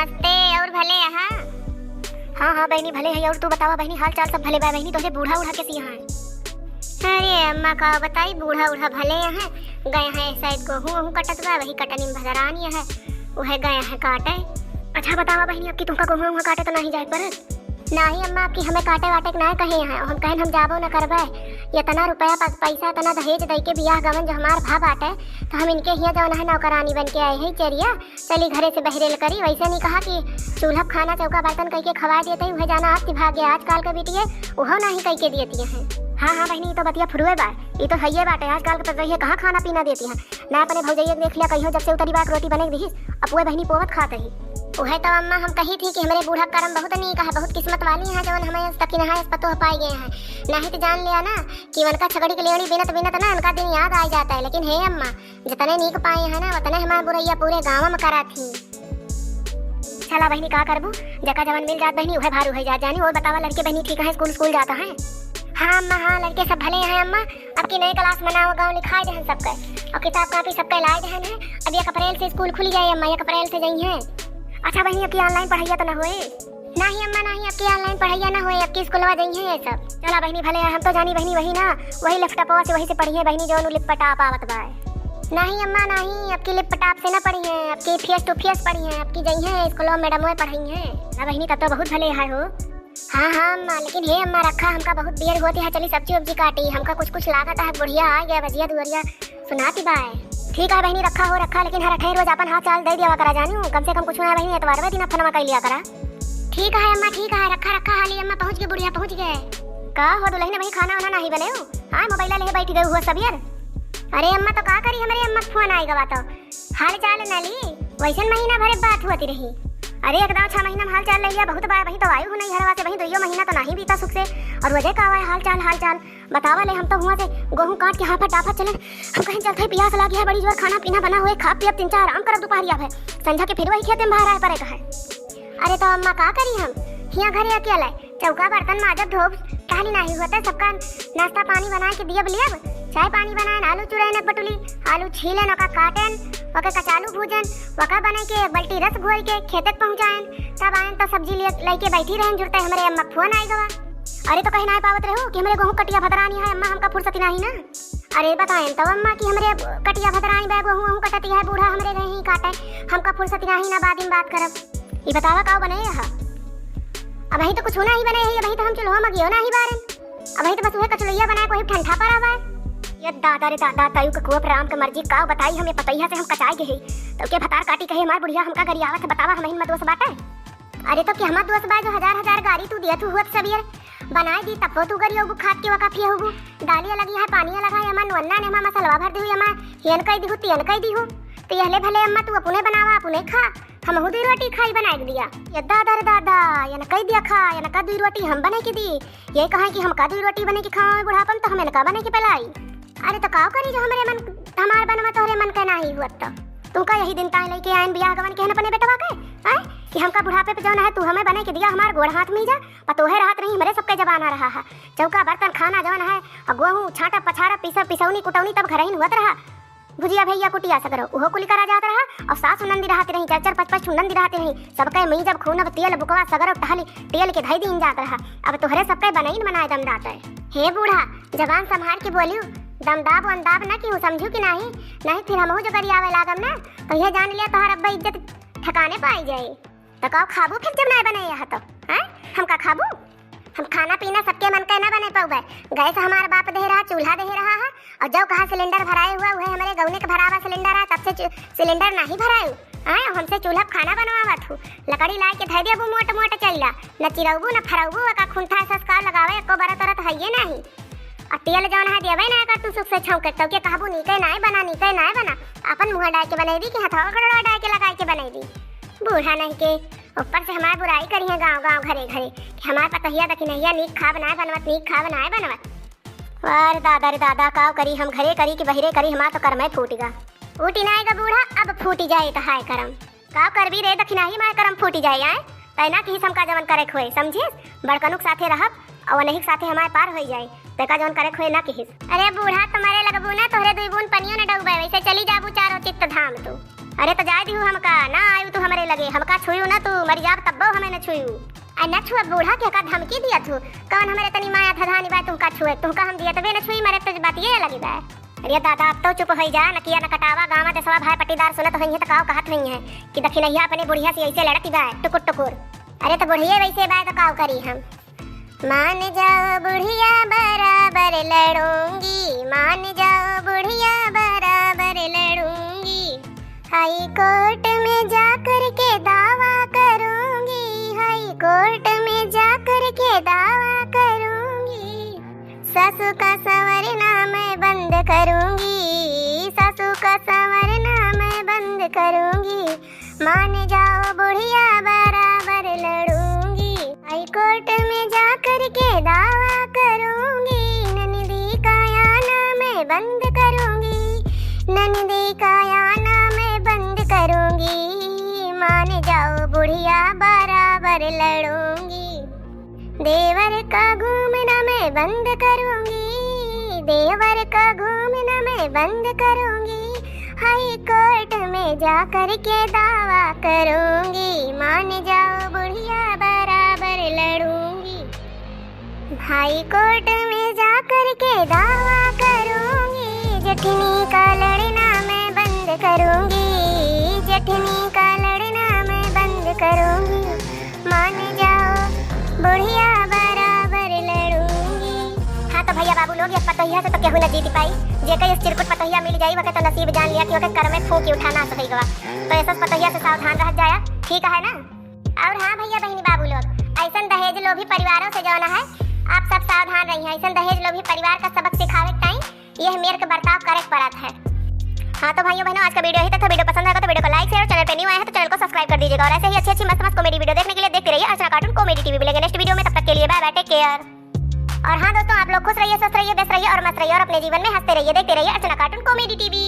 नमस्ते। और भले यहाँ? हाँ हाँ बहनी भले है। और तू बतावा बहनी हाल चाल सब भले बा बहनी? तुझे बूढ़ा उड़ा के सिया है? अरे अम्मा का बताई बूढ़ा उड़ा भले यहाँ गए हैं शायद गेहूँ कटत बा, वही कटनी में भजरानी है वह गए हैं काटे। अच्छा बतावा बहनी अब की तुमका गेहूँ काटे तो नहीं जाए पर? नहीं अम्मा आपकी हमें काटे वाटे ना कहे हैं, हम कहें हम जाबो न करबे। ये तना रुपया पैसा तना दहेज दे के बियाह गवन जो हमार भा बाटे तो हम इनके हिया जौन है नौकरानी बन के आए हैं चेरिया चली घरे से बहरेल करी। वैसे नहीं कहा कि चूल्हा खाना चौका बर्तन कह के खवा देते वह जाना आपकी भाग्य आजकल के बेटिए वह नहीं कह के देती हैं। हाँ हाँ बहनी तो बतिया फुरुए बा, ये तो है बाटे आजकल के तो कहाँ खाना पीना देती हैं ना। अपने भौजैया देख लिया कहियो जब से उतरी बात रोटी बने दी अब वह बहनी पोवत खाते ही। वह तो अम्मा हम कही थी कि हमारे बूढ़ा करम बहुत नहीं कहा, बहुत किस्मत वाली है जवन हमें तक नहाए पतो पाई गए हैं। नहीं तो जान लिया ना कि उनका छगड़ी के लेवड़ी बिनत बिनत ना उनका दिन याद आ जाता है। लेकिन हे अम्मा जितने नीक पाए हैं ना उतने हमारे बुरैया पूरे गाँव में करा थी। चला बहनी का करबू जका जवन मिल जात बहनी वह भारू है जात जानी। और बतावा लड़के बहनी ठीक है स्कूल जाता है? हाँ अम्मा हाँ लड़के सब भले हैं अम्मा। अब की नई क्लास मनाओ गाँव लिखाए दे सबके और किताब कापी सबके लाए दे हैं। अब 1 अप्रैल से स्कूल खुल जाए अम्मा, 1 अप्रैल से गई है। अच्छा बहनी अब की ऑनलाइन पढ़ाइया तो ना होए? नहीं अम्मा नहीं अब की ऑनलाइन पढ़ाइया ना होए, अब की स्कूलवा गई है ये सब। चला बहनी भले है, हम तो जानी बहनी वही ना वही लैपटॉपवा से वही से पढ़ी है बहनी जो लिपटाप आवत बा। नहीं अम्मा नहीं अब की लिपटाप से ना पढ़ी है, अब की फेस टू फेस पढ़ी है, अब की गई है स्कूलों मैडम वो पढ़ी है ना बहनी का तो बहुत भले है हो। हाँ हाँ अम्मा लेकिन हे अम्मा रखा हमका बहुत देर होती है चली सब्जी वब्जी काटी हमका कुछ लागत है बुढ़िया आ गया भजिया दुवरिया सुनाती बाय। ठीक है बहनी रखा हो रखा लेकिन हर अठे रोज अपन हाथ चाल दे दिया करा जानी कम से कम कुछ ना बहनी एतवार दिन फनमा कर लिया करा। ठीक है अम्मा ठीक है रखा रखा हाली अम्मा पहुंच गए बुढ़िया पहुंच गए। का हो दुल्हन भाई खाना वाना नहीं बने हो? हाँ मोबाइल ले बैठी गई हुआ सब यार। अरे अम्मा तो का करी हमारे अम्मा फोन आएगा तो हाल चाल न ली वैसे महीना भर बात होती रही। अरे एकदम 6 महीना में हाल चाल ले लिया बहुत बार वही तो आयु हो नहीं हरवा से वही 2 महीना तो नहीं बीता सुख से। और वजह का है हाल चाल बतावा ले हम तो हुआ से गेहूं काट के हाफा टाफा चले हम कहीं चलते प्यास लगी है बड़ी जोर खाना पीना बना हुए खा पी अब 3-4 आराम करब दोपहरिया है संझा के फिर वही खेत में बाहर आए पड़े कहे। अरे तो अम्मा का करी हम यहाँ घरे अकेला चौका बर्तन माजब धोब काली नहीं होता सबका नाश्ता पानी बना के दिया लिया चाय पानी बनाए आलू चुराए न बटुली आलू छीले न काटेन वका कचालू भूजन वका बने के बल्टी रस घोल के खेतक पहुंचाएन तब आएन तो सब्जी लेके बैठी रहन जुड़ते हमारे अम्मा फोन आई गवा। अरे तो कहीं ना पावत रहो कि हमारे गेहूं कटिया भदरानी है अम्मा हमका फुर्सत नहीं ना। अरे बताएं तो अम्मा कि हमारे कटिया भदरानी बैग गेहूं कटती है बूढ़ा हमारे गए ही काटे हमका फुर्सत नहीं ना बाद में बात करब। ये बतावा का बने है अब ही तो कुछ होना ही बने है वही तो हम चलो मगियो ना ही बारन अब ही तो बस वह कचलैया बनाए कोई ठंडा पर आवा। ये दादा रे दादा तायु का कुआ राम के मर्जी का बताई हमें पतैया से हम कचाए गए तो के भतार काटी कहे हमार बुढ़िया हमका गरियावा से बतावा हम मत दोस्त बाटे। अरे तो कि हमार दोस्त बा जो हजार गाड़ी तू दिया तू हुआ सब यार बनाए दी तब तू गरियो खाद के वका फिया होगु डालिया लगी है पानी लगा है अम्मा नवन्ना ने हमारा मसलवा भर दी अम्मा हेन कई दी तेन कई दी हो तो यहले भले अम्मा तू अपने बनावा अपने खा हम हो 2 रोटी खाई बना के दिया। ये दादा रे दादा ये न कई दिया खा ये न का 2 रोटी हम बने के दी ये कहा कि हम का 2 रोटी बने के खाओ बुढ़ापन तो हमें न का बने के पलाई। अरे तो का करी जो हमारे मन हमार बनवा तोहरे मन का नहीं हुआ तो तुमका यही दिन ताई लेके आइन बियाह गवन के अपने बेटवा के आए कि हमका बुढ़ापे पे जौन है तू हमें बने के दिया हमार गोड़ हाथ में जा पतोहे रात नहीं मेरे सबके जबान आ रहा है चौका बर्तन खाना जौन है और गेहूं छाटा पछारा पिसौनी कुटौनी तब घर ही हुआ रहा भुजिया भैया कुटिया सगरो ओहो कुली करा जात रहा और सास नंदी रहते रही 4-4 5-5 नंदी रहते रही सबके मई जब खून तेल बुकवा सगरो टहली तेल के धई दिन जात रहा अब तोहरे सबके बनई बनाए दम दात है। हे बूढ़ा जबान संभाल के बोलियो दमदाब वंदाब ना कि समझू कि नहीं फिर हमहू जो करी आवे लागम ना तो ये जान लिया तोहर अब्बा इज्जत ठिकाने पाई जाए तो का खाबू फिर जब नहीं बने यह तो हैं हम का खाबू हम खाना पीना सबके मन का ना बने पाऊबे गैस हमारा बाप दे रहा चूल्हा दे रहा है और जब कहा सिलेंडर भराए हुआ वह हमारे गौने का भरा हुआ सिलेंडर है तब से सिलेंडर नहीं भरायू आए हमसे चूल्हा खाना बनवावा थू लकड़ी लाए के धै देबू मोट मोट चैला न चिरौबू न फरौबू का खुंठा संस्कार लगावे एको बार तरत है ये नहीं और तेल जौन है देवे ना कर तू सुख से छौके तो के कहबू नीके नहीं बना अपन मुंह डाल के बनाई दी कि हथवा कड़वा डाल के लगाई के बनाई दी बूढ़ा नहीं के ऊपर से हमारी बुराई करी है गाँव घरे कि हमारे पतहिया दखिनैया नीक खा बनाए बनवत अरे दादा रे दादा काव करी हम घरे करी कि बहिरे करी हमारा तो कर्म फूटेगा फूटी नाएगा बूढ़ा अब फूटी जाए तो हाय करम काव कर भी रे दखिनाही माय करम फूटी जाए आए तैना की हमका जवन करे खोए समझे बड़कनुक साथे रहब और नहीं साथे हमारे पार हो जाए तेका जवन करे खोए ना किहिस। अरे बूढ़ा तुम्हारे लगबू ना तोहरे 2 बूंद पनियो न डूबे वैसे चली जाबू चारों चित्त धाम तू। अरे तो जाए दी हमका ना आयु तू हमारे लगे, हमका छुयू ना तू मर जाब तब्बो हमें न छुयू। आ न छुआ बूढ़ा के का धमकी दिया तू, कौन हमारे तनी माया धधानी बा तुमका छुए, तुमका हम दिया तबे न छुई मरे तो बात ये लगी बा। अरे दादा अब तो चुप हो जा, न किया न कटावा, गाँव देशवा भाई पट्टीदार सुनत होई है तो काव कहत होई है कि दखिनैया अपने बुढ़िया से ऐसे लड़की बा टुकुर टुकुर। अरे तो बुढ़िया वैसे बा तो काव करी हम। मान जाओ बुढ़िया बराबर लड़ूंगी, मान जाओ बुढ़िया बराबर लड़ूंगी, हाई कोर्ट में जाकर के दावा करूंगी, हाई कोर्ट में जाकर के दावा करूंगी, सासू का संवरना मैं बंद करूंगी, सासू का संवरना मैं बंद करूंगी, मान जाओ बुढ़िया बराबर लड़ूंगी, हाई कोर्ट में जाकर के दावा करूंगी, ननदी का आना मैं बंद करूंगी, ननदी का आना मैं बंद करूंगी, मान जाओ बुढ़िया बराबर लड़ूंगी, देवर का घूमना मैं बंद करूंगी, देवर का घूमना मैं बंद करूंगी, हाई कोर्ट में जाकर के दावा करूंगी, मान जाओ बुढ़िया बराबर लड़ूंगी, हाई कोर्ट में जाकर के दावा करूंगी, जेठनी का लड़ना मैं बंद करूंगी, जेठनी का लड़ना मैं बंद करूंगी, मान जाओ बुढ़िया बराबर लड़ूंगी। हाँ तो भैया बाबू लोग, पतोहिया से तो केहू न जीत पाई, जेके इस चिरकुट पतोहिया मिल जाई वके तो नसीब जान लिया कि ओके कर में फूंक के उठा ना सकेगा, तो ऐसा पतोहिया से सावधान रह जाया, ठीक है ना। और हाँ भैया बहनी बाबू लोग, ऐसा दहेज लोभी परिवारों से जाना है, आप सब सावधान रहिए, ऐसा दहेज लोभी परिवार का सबक सिखावे टाइम यह मेरे के बर्ताव करे पड़त है। हाँ तो भाइयों बहनों, आज का वीडियो ही तक था, वीडियो पसंद आएगा तो वीडियो को लाइक शेयर, चैनल पे न्यू आए हैं तो चैनल को सब्सक्राइब कर दीजिएगा, और ऐसे ही अच्छी मस्त कॉमेडी वीडियो देखने के लिए देखते रहिए अर्चना कार्टून कॉमेडी टीवी। मिलेंगे नेक्स्ट वीडियो में, तब तक के लिए बाय बाय, टेक केयर। और हाँ दोस्तों, आप लोग खुश रहिए, स्वस्थ रहिए, व्यस्त रहिए और मस्त रहिए, और अपने जीवन में हंसते रहिए, देखते रहिए अर्चना कार्टून कॉमेडी टीवी।